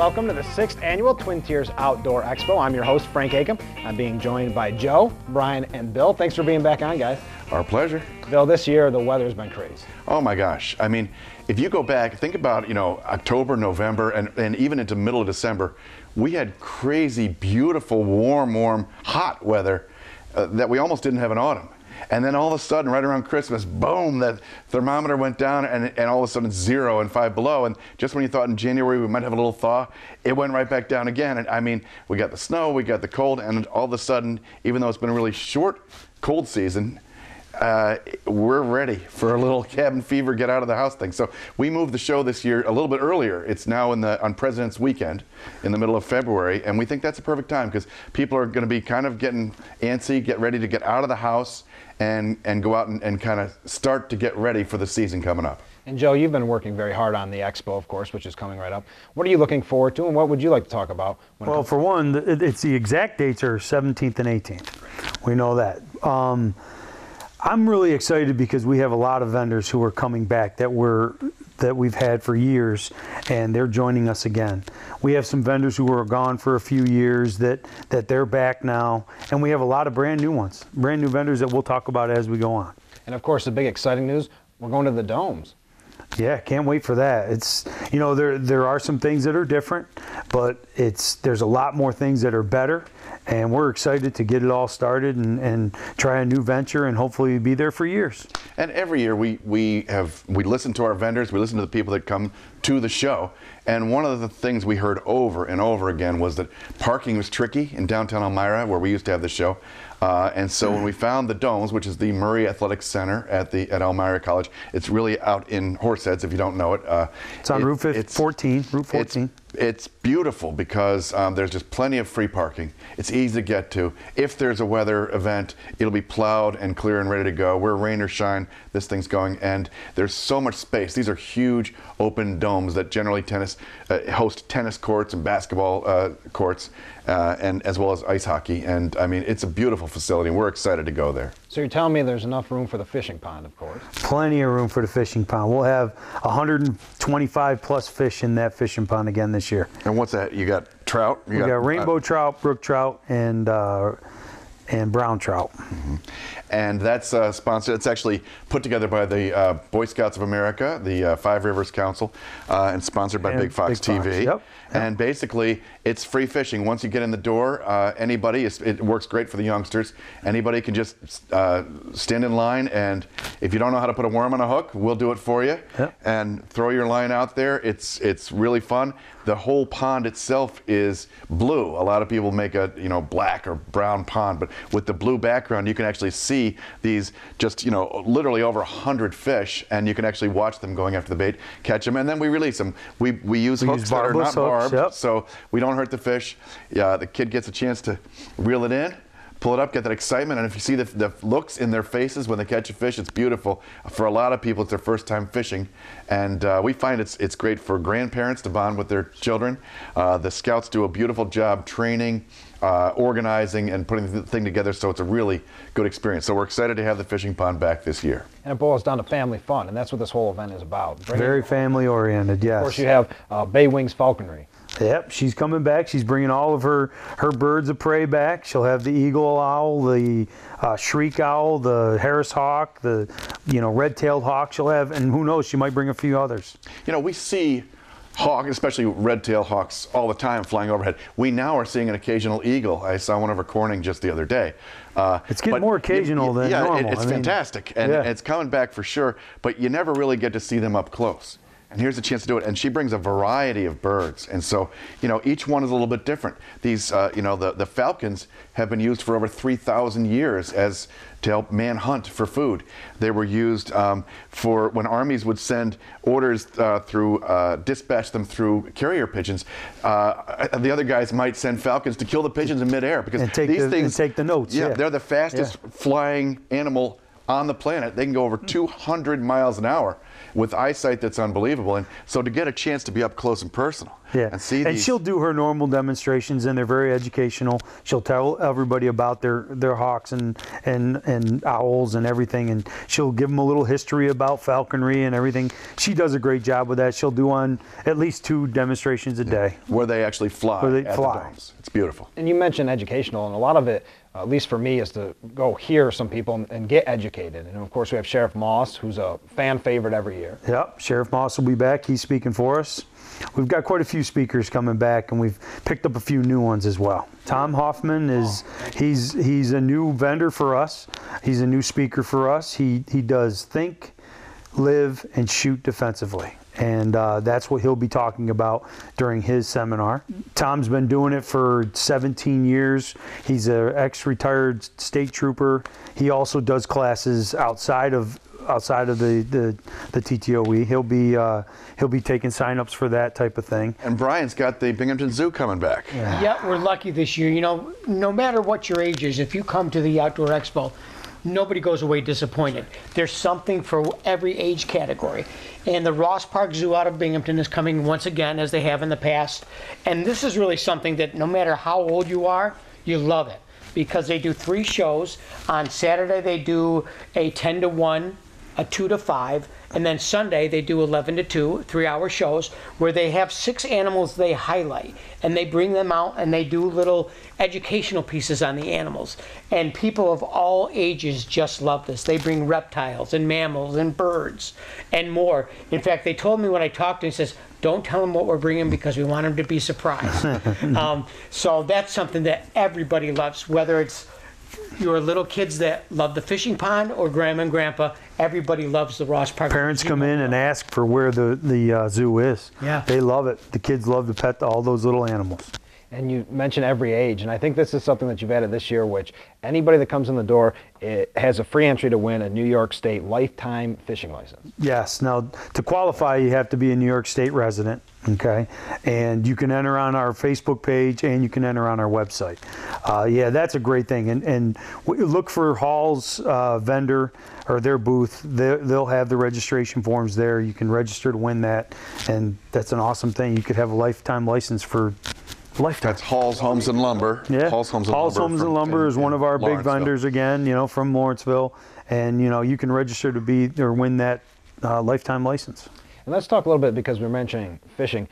welcome to the 6th Annual Twin Tiers Outdoor Expo. I'm your host, Frank Acom. I'm being joined by Joe, Brian, and Bill. Thanks for being back on, guys. Our pleasure. Bill, this year the weather's been crazy. Oh my gosh. I mean, if you go back, think about, October, November, and even into middle of December, we had crazy, beautiful, warm, hot weather that we almost didn't have in autumn. And then all of a sudden, right around Christmas, boom, that thermometer went down and all of a sudden it's 0 and 5 below. And just when you thought in January we might have a little thaw, it went right back down again. And I mean, we got the snow, we got the cold, and all of a sudden, even though it's been a really short cold season, we're ready for a little cabin fever, get out of the house thing. So we moved the show this year a little bit earlier. It's now on President's Weekend in the middle of February, and we think that's a perfect time because people are going to be kind of getting antsy, get ready to get out of the house and go out and kind of start to get ready for the season coming up. And Joe, you've been working very hard on the Expo, of course, which is coming right up. What are you looking forward to, and what would you like to talk about? Well, for one, it's the exact dates are 17th and 18th. We know that. I'm really excited because we have a lot of vendors who are coming back that we've had for years, and they're joining us again. We have some vendors who were gone for a few years that they're back now, and we have a lot of brand new ones, brand new vendors that we'll talk about as we go on. And of course, the big exciting news, we're going to the domes. Yeah, can't wait for that. It's, there are some things that are different, but there's a lot more things that are better, and we're excited to get it all started and try a new venture and hopefully be there for years. And every year we listen to our vendors, we listen to the people that come to the show, and one of the things we heard over and over again was that parking was tricky in downtown Elmira, where we used to have the show. And so when we found the Domes, which is the Murray Athletic Center at Elmira College, it's really out in Horseheads if you don't know it. It's on Route 14. It's beautiful because there's just plenty of free parking. It's easy to get to. If there's a weather event, it'll be plowed and clear and ready to go. We're rain or shine, this thing's going, and there's so much space. These are huge open domes that generally host tennis courts and basketball courts, and as well as ice hockey. And I mean, it's a beautiful facility. We're excited to go there. So you're telling me there's enough room for the fishing pond, of course? Plenty of room for the fishing pond. We'll have 125 plus fish in that fishing pond again this year. And what's that? You got trout? We got rainbow trout, brook trout, and brown trout. Mm-hmm. And that's sponsored. It's actually put together by the Boy Scouts of America, the Five Rivers Council, and sponsored by Big Fox TV. Yep. And basically, it's free fishing. Once you get in the door, anybody, it works great for the youngsters. Anybody can just stand in line, and if you don't know how to put a worm on a hook, we'll do it for you. Yep. And throw your line out there. It's really fun. The whole pond itself is blue. A lot of people make a black or brown pond, but with the blue background, you can actually see these just literally over 100 fish, and you can actually watch them going after the bait, catch them, and then we release them. We use hooks that are not barbed, yep. So we don't hurt the fish. Yeah, the kid gets a chance to reel it in, pull it up, get that excitement, and if you see the looks in their faces when they catch a fish, it's beautiful. For a lot of people, it's their first time fishing, and we find it's great for grandparents to bond with their children. The Scouts do a beautiful job training, organizing, and putting the thing together, so it's a really good experience. So we're excited to have the fishing pond back this year. And it boils down to family fun, and that's what this whole event is about. Very family oriented, yes. Of course, you have Bay Wings Falconry. Yep, she's coming back. She's bringing all of her birds of prey back. She'll have the eagle owl, the shriek owl, the Harris hawk, the red-tailed hawk she'll have, and who knows, she might bring a few others. We see hawk, especially red-tailed hawks, all the time flying overhead. We now are seeing an occasional eagle. I saw one over Corning just the other day. It's getting more occasional than normal. It's fantastic, and it's coming back for sure, but you never really get to see them up close. And here's a chance to do it. And she brings a variety of birds. And so, each one is a little bit different. These, the falcons have been used for over 3,000 years to help man hunt for food. They were used for when armies would send orders dispatch them through carrier pigeons. The other guys might send falcons to kill the pigeons in midair because these things take the notes. Yeah, they're the fastest flying animal on the planet. They can go over 200 miles an hour with eyesight that's unbelievable. And so to get a chance to be up close and personal, Yeah, and see and these. she'll do her normal demonstrations, and they're very educational. She'll tell everybody about their hawks and owls and everything, and she'll give them a little history about falconry and everything. She does a great job with that. She'll do on at least 2 demonstrations a day. Where they actually fly. Where they at fly. The domes. It's beautiful. And you mentioned educational, and a lot of it, at least for me, is to go hear some people and get educated. And of course, we have Sheriff Moss, who's a fan favorite every year. Yep, Sheriff Moss will be back. He's speaking for us. We've got quite a few speakers coming back, and we've picked up a few new ones as well. Tom Hoffman he's a new vendor for us. He's a new speaker for us. He does think, live, and shoot defensively. And that's what he'll be talking about during his seminar. Tom's been doing it for 17 years. He's an ex-retired state trooper. He also does classes outside of the TTOE. He'll be taking sign-ups for that type of thing. And Brian's got the Binghamton Zoo coming back. Yeah, we're lucky this year. You know, no matter what your age is, if you come to the Outdoor Expo, nobody goes away disappointed. There's something for every age category. And the Ross Park Zoo out of Binghamton is coming once again, as they have in the past. And this is really something that no matter how old you are, you love it. Because they do 3 shows. On Saturday, they do a 10 to 1, a 2 to 5, and then Sunday they do 11 to 2, 3-hour shows where they have 6 animals they highlight, and they bring them out and they do little educational pieces on the animals. And people of all ages just love this. They bring reptiles and mammals and birds and more. In fact, they told me when I talked to him, he says, don't tell them what we're bringing because we want them to be surprised. So that's something that everybody loves, whether it's your little kids that love the fishing pond or grandma and grandpa, everybody loves the Ross Park. Parents come in and ask for where the zoo is. Yeah. They love it. The kids love to pet all those little animals. And you mentioned every age, and I think this is something that you've added this year, which anybody that comes in the door has a free entry to win a New York State lifetime fishing license. Yes. Now, to qualify, you have to be a New York State resident, okay? And you can enter on our Facebook page, and you can enter on our website. Yeah, that's a great thing. And look for Hall's vendor or their booth. They'll have the registration forms there. You can register to win that, and that's an awesome thing. You could have a lifetime license for lifetime. That's Hall's Homes and Lumber. Yeah. Hall's Homes and Lumber is one of our big Lawrenceville. vendors again, from Lawrenceville, and you can register to be or win that lifetime license. And let's talk a little bit, because we're mentioning fishing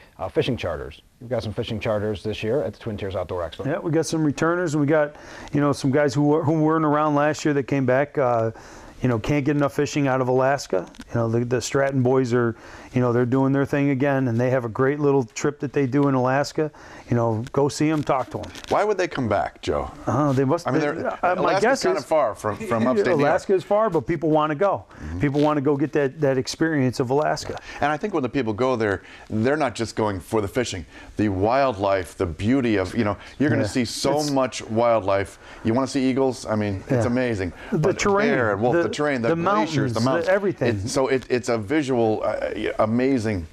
charters. We've got some fishing charters this year at the Twin Tiers Outdoor Expo. Yeah, we got some returners, and we got some guys who weren't around last year that came back. Can't get enough fishing out of Alaska. The Stratton boys are, they're doing their thing again, and they have a great little trip that they do in Alaska. Go see them, talk to them. Why would they come back, Joe? They must. I mean, my guess Alaska's kind is of far from upstate New York. Alaska is far, but people want to go. Mm-hmm. People want to go get that experience of Alaska. And I think when the people go there, they're not just going for the fishing. The wildlife, the beauty of, you're going to see so much wildlife. You want to see eagles? I mean, it's amazing. The terrain, bear, wolf, the terrain, the glaciers, mountains, the mountains, everything. It's a visual, amazing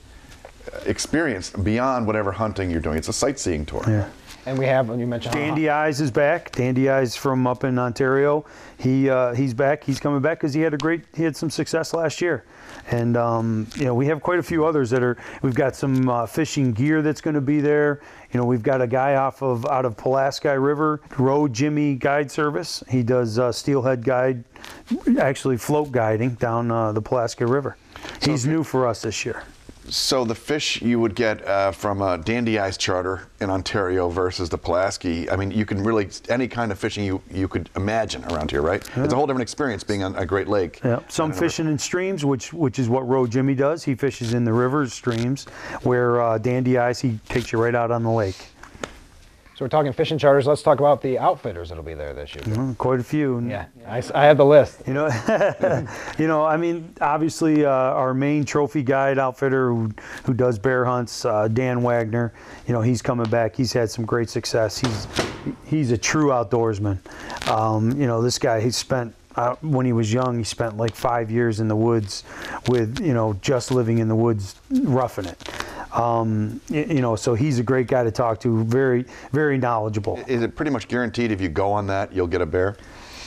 experience beyond whatever hunting you're doing. It's a sightseeing tour. Yeah. And we have, you mentioned Dandy Eyes is back. Dandy Eyes from up in Ontario. He's back. He's coming back because he had some success last year. And we have quite a few others that are. We've got some fishing gear that's going to be there. We've got a guy out of Pulaski River, Road Jimmy Guide Service. He does steelhead guide, actually float guiding down the Pulaski River. He's new for us this year. So the fish you would get from a Dandy Eyes charter in Ontario versus the Pulaski, I mean, you can really, any kind of fishing you could imagine around here, right? Yeah. It's a whole different experience being on a Great Lake. Yeah. Some fishing in streams, which is what Road Jimmy does. He fishes in the rivers, streams, where Dandy Eyes, he takes you right out on the lake. So we're talking fishing charters. Let's talk about the outfitters that'll be there this year. Quite a few. Yeah, I have the list. I mean, obviously our main trophy guide outfitter who does bear hunts, Dan Wagner. He's coming back. He's had some great success. He's a true outdoorsman. This guy, he spent. When he was young, he spent like 5 years in the woods with, just living in the woods, roughing it. So he's a great guy to talk to, very, very knowledgeable. Is it pretty much guaranteed if you go on that, you'll get a bear?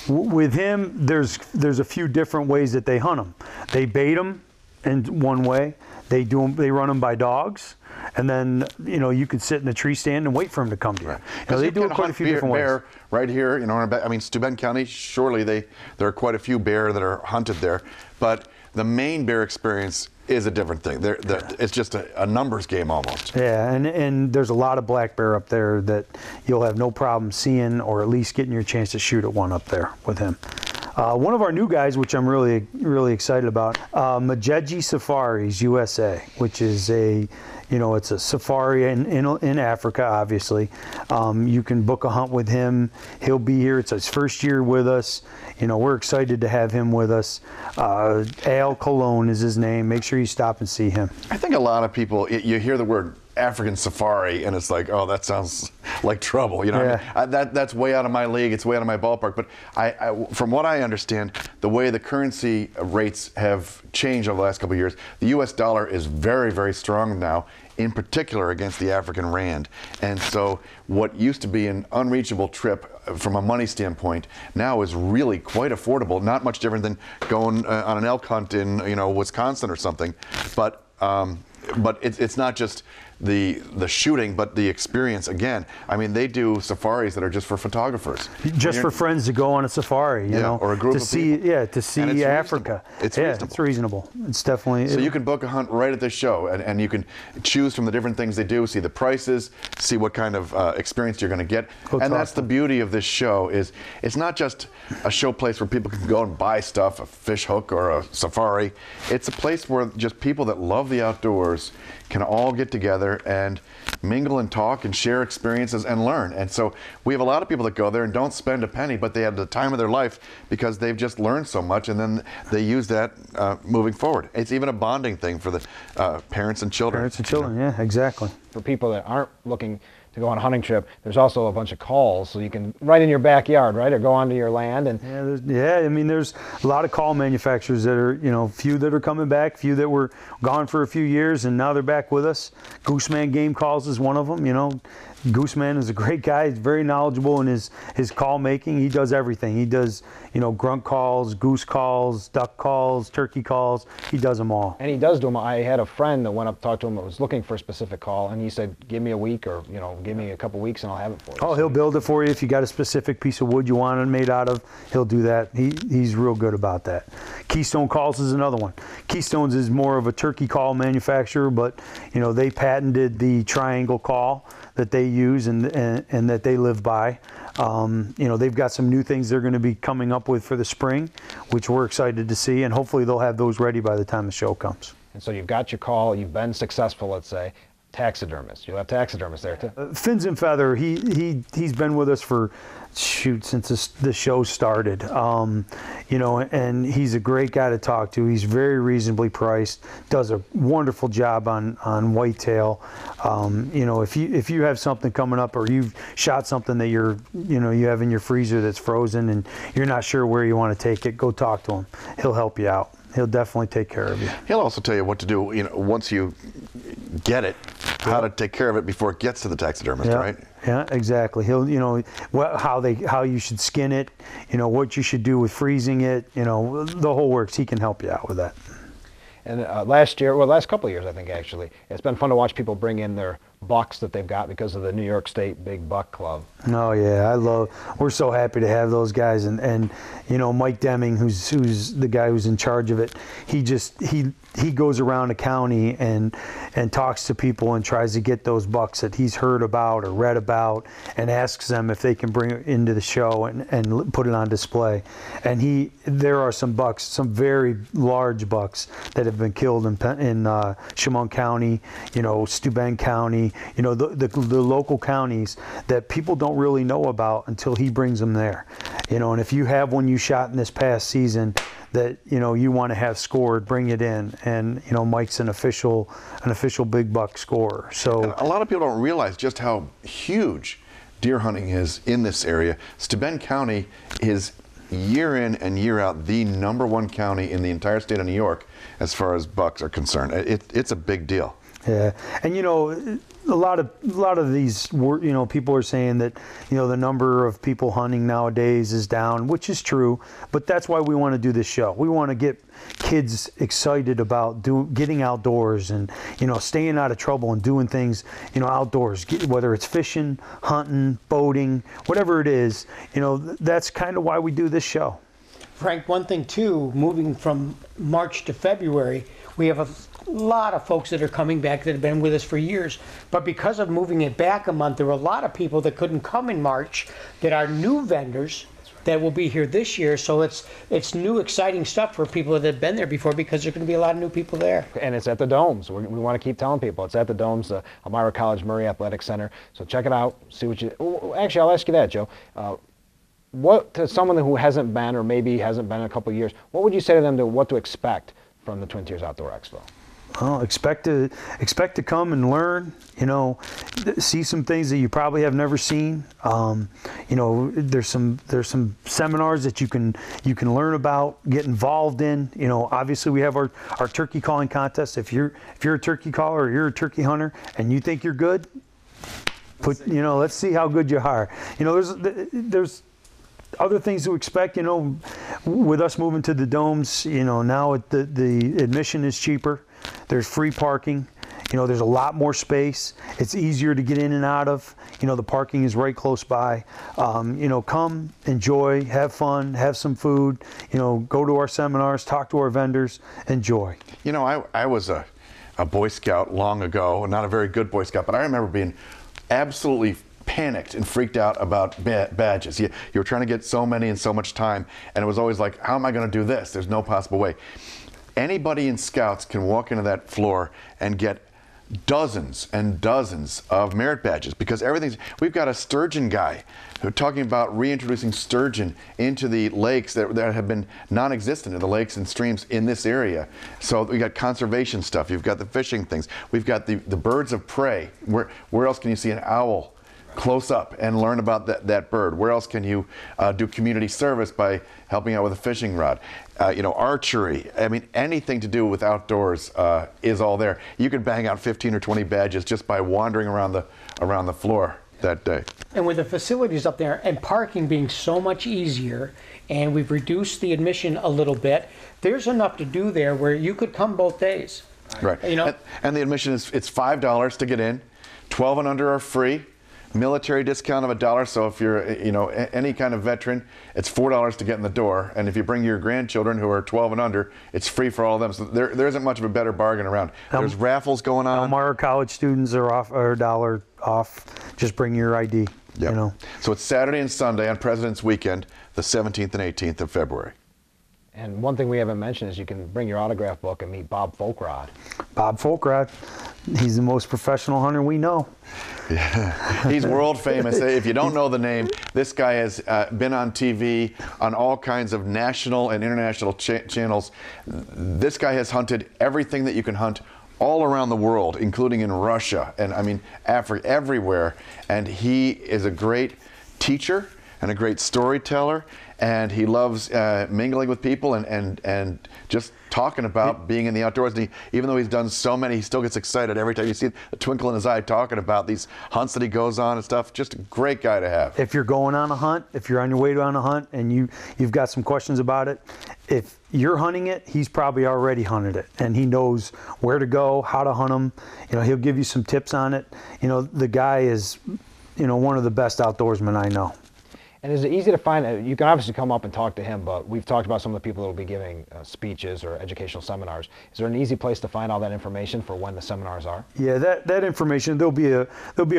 With him, there's a few different ways that they hunt them. They bait them, in one way. They run them by dogs, and then you can sit in the tree stand and wait for them to come to you. Right. They You do can it quite a hunt few different ways. bear right here, I mean, Steuben County, surely there are quite a few bear that are hunted there, but the main bear experience is a different thing. It's just a numbers game almost. Yeah, and there's a lot of black bear up there that you'll have no problem seeing, or at least getting your chance to shoot at one up there with him. One of our new guys, which I'm really, really excited about, Majeji Safaris USA, which is it's a safari in Africa, obviously. You can book a hunt with him. He'll be here. It's his first year with us. We're excited to have him with us. Al Cologne is his name. Make sure you stop and see him. I think a lot of people, you hear the word African safari and it's like, oh, that sounds like trouble. Yeah. I mean, that's way out of my league. It's way out of my ballpark. But from what I understand, the way the currency rates have changed over the last couple of years, the U.S. dollar is very, very strong now, in particular against the African rand. And so what used to be an unreachable trip from a money standpoint now is really quite affordable. Not much different than going on an elk hunt in Wisconsin or something. But it's not just the shooting, but the experience. Again, I mean, they do safaris that are just for photographers, just for friends to go on a safari, you know, or a group to of see, people. to see Africa. It's reasonable. It's reasonable. It's definitely. So you can book a hunt right at this show, and you can choose from the different things they do, see the prices, see what kind of experience you're going to get. And that's the beauty of this show, is it's not just a show place where people can go and buy stuff, a fish hook or a safari. It's a place where just people that love the outdoors can all get together and mingle and talk and share experiences and learn. And so we have a lot of people that go there and don't spend a penny, but they have the time of their life because they've just learned so much, and then they use that moving forward. It's even a bonding thing for the parents and children. Parents and children, yeah, exactly. For people that aren't looking to go on a hunting trip, there's also a bunch of calls, so you can right in your backyard, right, or go onto your land. And I mean, there's a lot of call manufacturers that are, few that are coming back, few that were gone for a few years, and now they're back with us. Gooseman Game Calls is one of them. Gooseman is a great guy. He's very knowledgeable in his call making. He does everything. He does, grunt calls, goose calls, duck calls, turkey calls. He does them all. And he does do them. I had a friend that went up, talked to him, that was looking for a specific call, and he said, give me a week, or give me a couple weeks and I'll have it for you. Oh, he'll build it for you. If you got a specific piece of wood you want it made out of, he'll do that. He's real good about that. Keystone Calls is another one. Keystone's is more of a turkey call manufacturer, but they patented the triangle call that they use and that they live by. They've got some new things they're going to be coming up with for the spring, which we're excited to see, and hopefully they'll have those ready by the time the show comes. And so you've got your call, you've been successful, let's say. Taxidermist. You'll have taxidermists there too. Fins and Feather, he's been with us for since the show started. And he's a great guy to talk to. He's very reasonably priced, does a wonderful job on whitetail. If you have something coming up, or you've shot something that you have in your freezer that's frozen and you're not sure where you want to take it, go talk to him. He'll help you out. He'll definitely take care of you. He'll also tell you what to do, once you get it, how to take care of it before it gets to the taxidermist, right? Yeah, exactly. He'll, how you should skin it, what you should do with freezing it, the whole works. He can help you out with that. And last couple of years, I think, actually, it's been fun to watch people bring in their bucks that they've got because of the New York State Big Buck Club. Oh yeah, we're so happy to have those guys, and Mike Deming, who's the guy who's in charge of it, he goes around the county and talks to people and tries to get those bucks that he's heard about or read about, and asks them if they can bring it into the show and put it on display. And there are some bucks, some very large bucks that have been killed in Chemung County, Steuben County, the local counties that people don't really know about until he brings them there. And if you have one you shot in this past season that you want to have scored, bring it in. And Mike's an official big buck scorer. So and a lot of people don't realize just how huge deer hunting is in this area. Steuben County is year in and year out the #1 county in the entire state of New York as far as bucks are concerned. It's a big deal. Yeah, and a lot of these, people are saying that, the number of people hunting nowadays is down, which is true. But that's why we want to do this show. We want to get kids excited about getting outdoors and staying out of trouble and doing things outdoors, whether it's fishing, hunting, boating, whatever it is. That's kind of why we do this show. Frank, one thing too, moving from March to February, we have a lot of folks that are coming back that have been with us for years. But because of moving it back a month, there were a lot of people that couldn't come in March that are new vendors that will be here this year. So it's new, exciting stuff for people that have been there before, because there's going to be a lot of new people there. And it's at the Domes. We want to keep telling people it's at the Domes, the Elmira College Murray Athletic Center. So check it out. See what you. Actually, I'll ask you that, Joe. What, to someone who hasn't been, or maybe hasn't been in a couple of years, what would you say to them what to expect from the Twin Tiers Outdoor Expo? Well, expect to come and learn. See some things that you probably have never seen. There's some seminars that you can learn about, get involved in. Obviously we have our turkey calling contest. If you're a turkey caller or you're a turkey hunter and you think you're good, let's see how good you are. There's other things to expect, with us moving to the Domes, now the admission is cheaper. There's free parking. There's a lot more space. It's easier to get in and out of. The parking is right close by. Come, enjoy, have fun, have some food, go to our seminars, talk to our vendors, enjoy. I was a Boy Scout long ago, not a very good Boy Scout, but I remember being absolutely panicked and freaked out about badges. You were trying to get so many in so much time, and it was always like, how am I going to do this? There's no possible way. Anybody in Scouts can walk into that floor and get dozens and dozens of merit badges, because we've got a sturgeon guy who's talking about reintroducing sturgeon into the lakes that have been non-existent in the lakes and streams in this area. So we got conservation stuff. You've got the fishing things. We've got the birds of prey. Where else can you see an owl close up and learn about that bird? Where else can you do community service by helping out with a fishing rod? Archery. I mean, anything to do with outdoors is all there. You could bang out 15 or 20 badges just by wandering around the floor that day. And with the facilities up there and parking being so much easier, and we've reduced the admission a little bit, there's enough to do there where you could come both days. Right. And the admission it's $5 to get in. 12 and under are free. Military discount of $1, so if you're any kind of veteran, it's $4 to get in the door, and if you bring your grandchildren who are 12 and under, it's free for all of them. So there isn't much of a better bargain around. There's raffles going on. Elmira College students are $1 off. Just bring your ID. Yep. So it's Saturday and Sunday on President's Weekend, the 17th and 18th of February. And one thing we haven't mentioned is you can bring your autograph book and meet Bob Folkrod. Bob Folkrod, he's the most professional hunter we know. Yeah. He's world famous. If you don't know the name, this guy has been on TV on all kinds of national and international channels. This guy has hunted everything that you can hunt all around the world, including in Russia and Africa, everywhere. And he is a great teacher and a great storyteller, and he loves mingling with people and just talking about being in the outdoors. And even though he's done so many, he still gets excited every time you see the twinkle in his eye talking about these hunts that he goes on and stuff. Just a great guy to have. If you're going on a hunt, if you're on your way on a hunt and you've got some questions about it, if you're hunting it, he's probably already hunted it, and he knows where to go, how to hunt them. He'll give you some tips on it. The guy is, one of the best outdoorsmen I know. And is it easy to find? You can obviously come up and talk to him, but we've talked about some of the people that will be giving speeches or educational seminars. Is there an easy place to find all that information for when the seminars are? Yeah, that information, there'll be a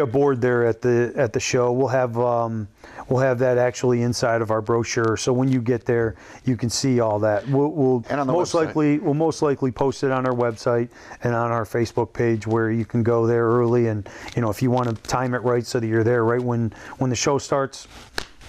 board there at the show. We'll have that actually inside of our brochure, so when you get there, you can see all that. We'll most likely post it on our website and on our Facebook page, where you can go there early, and if you want to time it right so that you're there right when the show starts,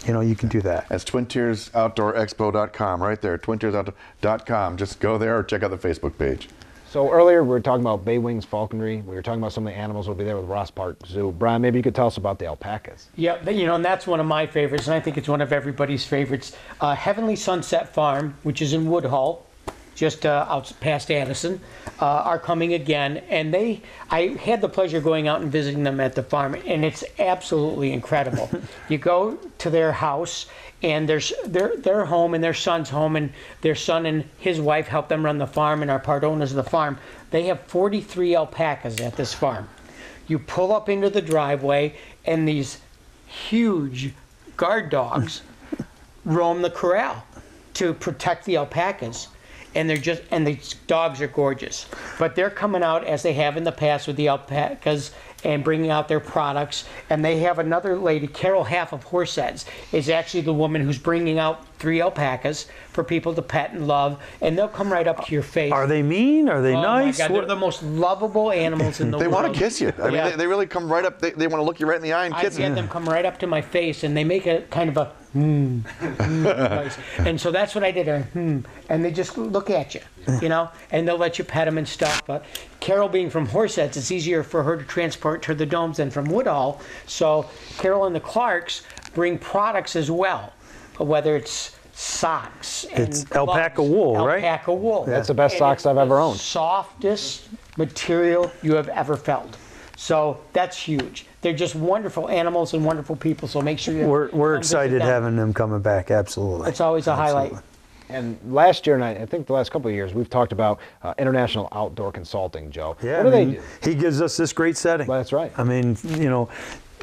you can do that. That's TwinTiersOutdoorExpo.com, right there, TwinTiersOutdoor.com. Just go there or check out the Facebook page. So earlier we were talking about Bay Wings Falconry. We were talking about some of the animals will be there with Ross Park Zoo. Brian, maybe you could tell us about the alpacas. Yeah, and that's one of my favorites, and I think it's one of everybody's favorites. Heavenly Sunset Farm, which is in Woodhull, just out past Addison, are coming again. And I had the pleasure of going out and visiting them at the farm, and it's absolutely incredible. You go to their house, and there's their home and their son's home, and their son and his wife help them run the farm and are part owners of the farm. They have 43 alpacas at this farm. You pull up into the driveway, and these huge guard dogs roam the corral to protect the alpacas. And these dogs are gorgeous. But they're coming out as they have in the past with the alpacas and bringing out their products. And they have another lady, Carol Half of Horseheads, is actually the woman who's bringing out 3 alpacas for people to pet and love. And they'll come right up to your face. Are they mean? Are they nice? Oh my God, they're the most lovable animals in the world. They want to kiss you. I mean, they really come right up. They want to look you right in the eye and kiss you. I had them come right up to my face, and they make a kind of a noise. And so that's what I did. And they just look at you, and they'll let you pet them and stuff. But Carol, being from Horseheads, it's easier for her to transport to the domes than from Woodall. So Carol and the Clarks bring products as well, whether it's socks and It's gloves. alpaca wool, right? Alpaca wool. That's the best socks I've ever owned. Softest material you have ever felt. So that's huge. They're just wonderful animals and wonderful people. So make sure you. We're come excited visit them. having them coming back. Absolutely. It's always a highlight. And last year, and I think the last couple of years, we've talked about International Outdoor Consulting, Joe. Yeah, What do they do? He gives us this great setting. Well, that's right. I mean,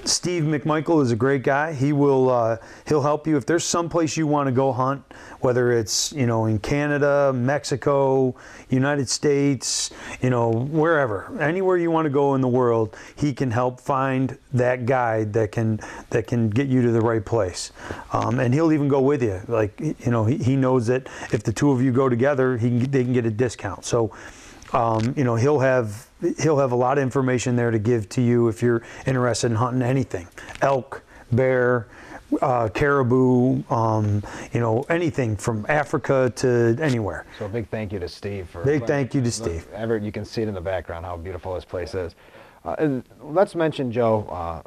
Steve McMichael is a great guy. He'll help you if there's some place you want to go hunt, whether it's in Canada, Mexico, United States, wherever, anywhere you want to go in the world. He can help find that guide that can get you to the right place, and he'll even go with you. Like he knows that if the two of you go together, they can get a discount. So. He'll have a lot of information there to give to you if you're interested in hunting anything: elk, bear, caribou, anything from Africa to anywhere. So a big thank you to Steve. Thank you to Steve. Everett, you can see it in the background how beautiful this place is. And let's mention, Joe,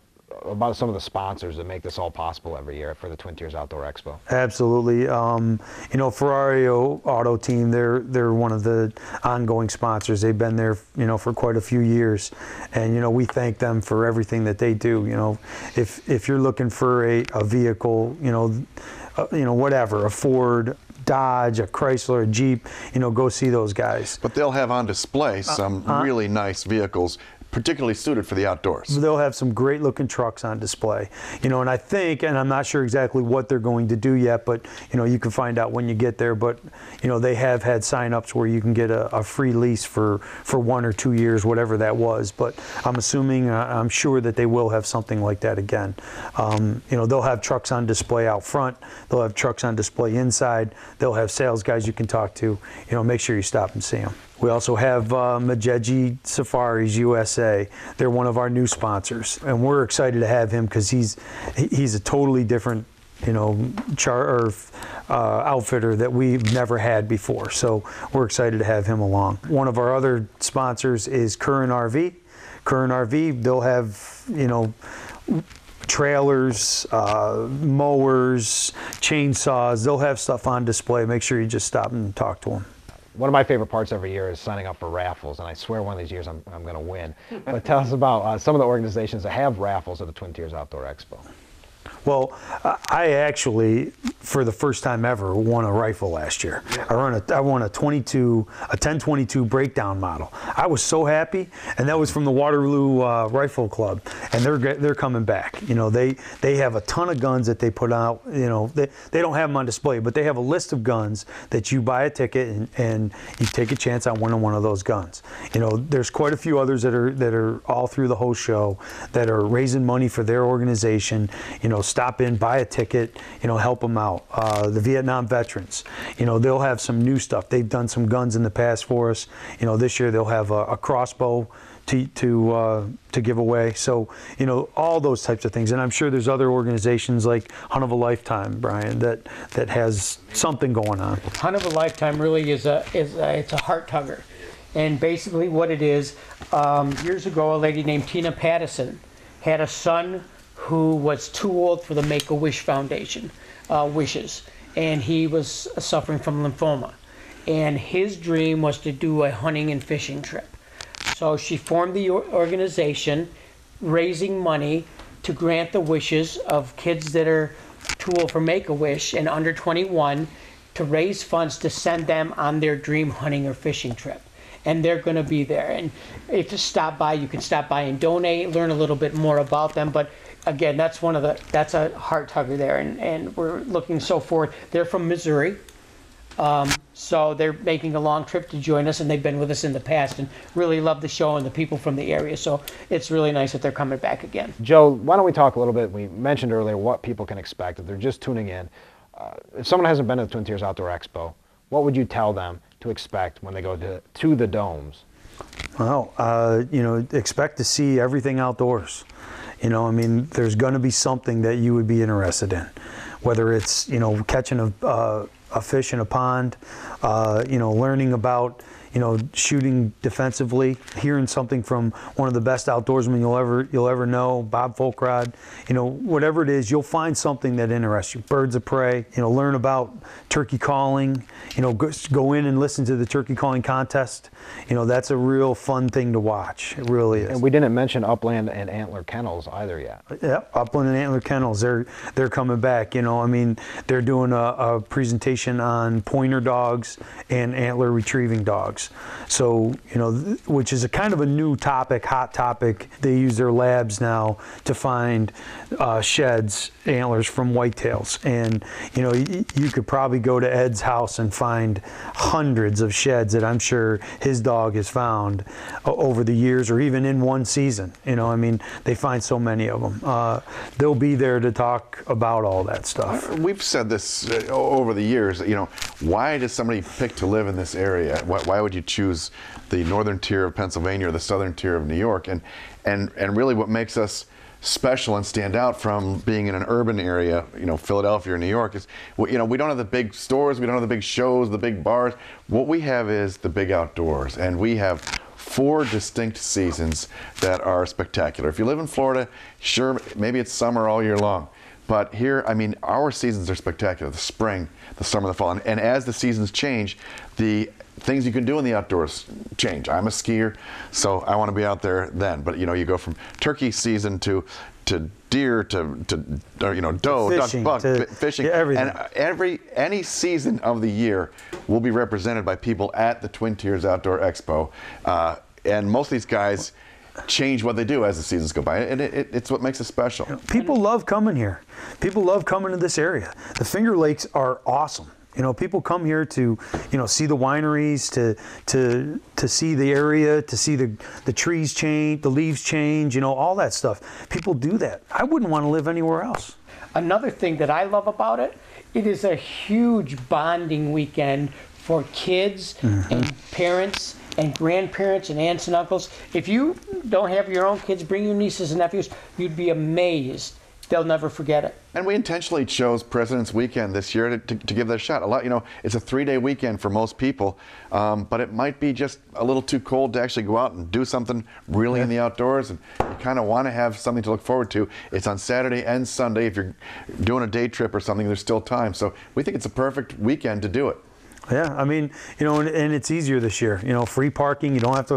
about some of the sponsors that make this all possible every year for the Twin Tiers Outdoor Expo. Absolutely. Ferrari Auto Team, they're one of the ongoing sponsors. They've been there, for quite a few years, and we thank them for everything that they do. If you're looking for a vehicle, whatever, a Ford, Dodge, a Chrysler, a Jeep, go see those guys. But they'll have on display some really nice vehicles, particularly suited for the outdoors. They'll have some great looking trucks on display, and I think, and I'm not sure exactly what they're going to do yet, but you can find out when you get there, but they have had sign-ups where you can get a free lease for 1 or 2 years, whatever that was, but I'm sure that they will have something like that again. They'll have trucks on display out front, they'll have trucks on display inside, they'll have sales guys you can talk to. Make sure you stop and see them. We also have Majeji Safaris USA. They're one of our new sponsors, and we're excited to have him because he's a totally different outfitter that we've never had before. So we're excited to have him along. One of our other sponsors is Curran RV. Curran RV, they'll have trailers, mowers, chainsaws. They'll have stuff on display. Make sure you just stop and talk to them. One of my favorite parts every year is signing up for raffles, and I swear one of these years I'm going to win. But tell us about some of the organizations that have raffles at the Twin Tiers Outdoor Expo. Well, I actually, for the first time ever, won a rifle last year. I won a 1022 breakdown model. I was so happy, and that was from the Waterloo Rifle Club, and they're coming back. They have a ton of guns that they put out. They don't have them on display, but they have a list of guns that you buy a ticket and you take a chance on winning one of those guns. There's quite a few others that are all through the whole show that are raising money for their organization. Stop in, buy a ticket, help them out. The Vietnam veterans, they'll have some new stuff. They've done some guns in the past for us. This year they'll have a crossbow to give away. So, all those types of things. And I'm sure there's other organizations like Hunt of a Lifetime, Brian, that has something going on. Hunt of a Lifetime really it's a heart tugger. And basically what it is, years ago, a lady named Tina Pattison had a son who was too old for the Make-A-Wish Foundation wishes, and he was suffering from lymphoma. and his dream was to do a hunting and fishing trip. So she formed the organization, raising money to grant the wishes of kids that are too old for Make-A-Wish and under 21, to raise funds to send them on their dream hunting or fishing trip. And they're going to be there. And if you stop by, you can stop by and donate, learn a little bit more about them. But again, that's a heart hugger there, and we're looking so forward. They're from Missouri. So they're making a long trip to join us, and they've been with us in the past and really love the show and the people from the area. So it's really nice that they're coming back again. Joe, why don't we talk a little bit, we mentioned earlier what people can expect if they're just tuning in. If someone hasn't been to the Twin Tiers Outdoor Expo, what would you tell them to expect when they go to the domes? Well, expect to see everything outdoors. I mean, there's going to be something that you would be interested in, whether it's, catching a fish in a pond, learning about, shooting defensively, hearing something from one of the best outdoorsmen you'll ever know, Bob Folkrod, whatever it is, you'll find something that interests you. Birds of prey, learn about turkey calling, go in and listen to the turkey calling contest. That's a real fun thing to watch. It really is. And we didn't mention Upland and Antler Kennels either yet. Yeah, Upland and Antler Kennels, they're coming back. I mean, they're doing a presentation on pointer dogs and antler retrieving dogs. So, which is a kind of a new topic, hot topic. They use their labs now to find sheds, antlers from whitetails. And, you could probably go to Ed's house and find hundreds of sheds that I'm sure his dog has found over the years, or even in one season. I mean, they find so many of them. They'll be there to talk about all that stuff. We've said this over the years, why does somebody pick to live in this area? Why would you choose the northern tier of Pennsylvania or the southern tier of New York? And really what makes us special and stand out from being in an urban area, Philadelphia or New York, is, we don't have the big stores, we don't have the big shows, the big bars. What we have is the big outdoors, and we have 4 distinct seasons that are spectacular. If you live in Florida, sure, maybe it's summer all year long. But here, I mean, our seasons are spectacular. The spring, the summer, the fall. And as the seasons change, the things you can do in the outdoors change. I'm a skier, so I want to be out there then. But, you go from turkey season to deer to doe, fishing, duck, buck, fishing. Yeah, everything. And any season of the year will be represented by people at the Twin Tiers Outdoor Expo. And most of these guys change what they do as the seasons go by, and it's what makes it special. People love coming here. People love coming to this area. The Finger Lakes are awesome. People come here to, see the wineries, to see the area, to see the trees change, the leaves change, all that stuff. People do that. I wouldn't want to live anywhere else. Another thing that I love about it, it is a huge bonding weekend for kids and parents and grandparents and aunts and uncles. If you don't have your own kids, bring your nieces and nephews, you'd be amazed. They'll never forget it. And we intentionally chose President's Weekend this year to give that a shot. It's a 3-day weekend for most people, but it might be just a little too cold to actually go out and do something really in the outdoors, and you kind of want to have something to look forward to. It's on Saturday and Sunday. If you're doing a day trip or something, there's still time. So we think it's a perfect weekend to do it. Yeah, I mean, and it's easier this year. Free parking. You don't have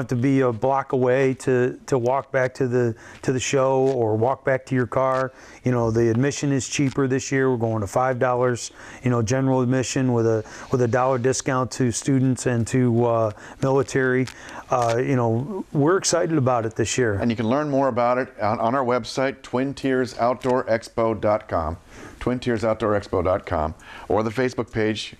to be a block away to walk back to the show or walk back to your car. The admission is cheaper this year. We're going to $5. General admission with a $1 discount to students and to military. We're excited about it this year. And you can learn more about it on our website, twintiersoutdoorexpo.com, twintiersoutdoorexpo.com, or the Facebook page,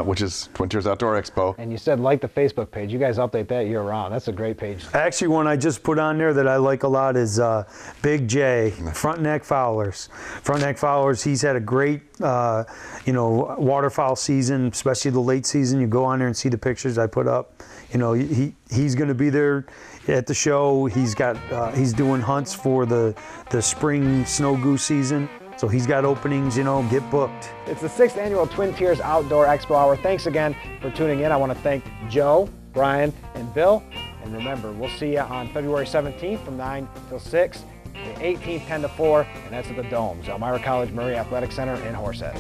which is Twin Tiers Outdoor Expo. And you said like the Facebook page. You guys update that year-round. That's a great page. Actually, one I just put on there that I like a lot is Big J, Front Neck Fowlers. Front Neck Fowlers, he's had a great, waterfowl season, especially the late season. You go on there and see the pictures I put up. He's going to be there at the show. He's doing hunts for the spring snow goose season. So he's got openings, get booked. It's the 6th annual Twin Tiers Outdoor Expo Hour. Thanks again for tuning in. I want to thank Joe, Brian, and Bill. And remember, we'll see you on February 17th from 9 till 6, the 18th 10 to 4, and that's at the Domes, Elmira College Murray Athletic Center in Horsehead.